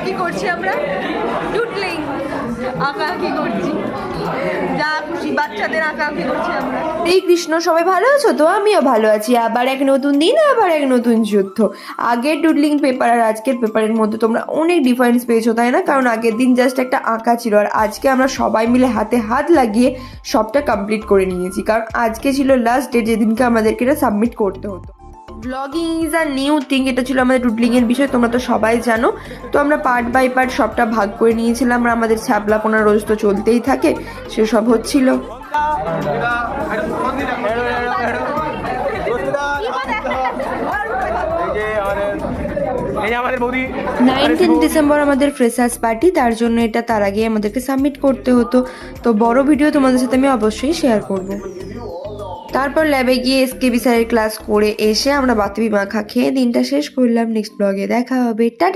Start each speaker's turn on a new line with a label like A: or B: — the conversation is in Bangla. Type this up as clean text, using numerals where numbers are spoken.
A: কি করছি আমরা? ডুডলিং, আঁকাআঁকি করছি, যা খুশি বাচ্চাদের আঁকাআঁকি করছি আমরা।
B: এই কৃষ্ণ, সবাই ভালো আছো তো? আমিও ভালো আছি। আবার এক নতুন দিন, আবার এক নতুন যুদ্ধ। আগের ডুডলিং পেপার আর আজকের পেপারের মধ্যে তোমরা অনেক ডিফারেন্স পেয়েছো, তাই না? কারণ আগের দিন জাস্ট একটা আঁকা ছিল, আর আজকে আমরা সবাই মিলে হাতে হাত লাগিয়ে সবটা কমপ্লিট করে নিয়েছি। কারণ আজকে ছিল লাস্ট ডে, যেদিনকে আমাদেরকে এটা সাবমিট করতে হতো। Blogging is a new thing, এটা ছিল আমাদের ডুডলিংয়ের বিষয়, তোমরা তো সবাই জানো। তো আমরা পার্ট বাই পার্ট সবটা ভাগ করে নিয়েছিলাম, আর আমাদের ছ্যাবলাপোনা রোজ তো চলতেই থাকে, সেসব হচ্ছিল।
C: আমাদের বৌদি
B: 19 ডিসেম্বর আমাদের ফ্রেশার্স পার্টি, তার জন্য এটা তার আগে আমাদেরকে সাবমিট করতে হতো। তো বড় ভিডিও তোমাদের সাথে আমি অবশ্যই শেয়ার করব। তারপর ল্যাবে গিয়ে এসকেবি স্যারের ক্লাস করে এসে আমরা বাতাবি মাখা খেয়ে দিনটা শেষ করলাম। নেক্সট ব্লগে দেখা হবে, টাটা।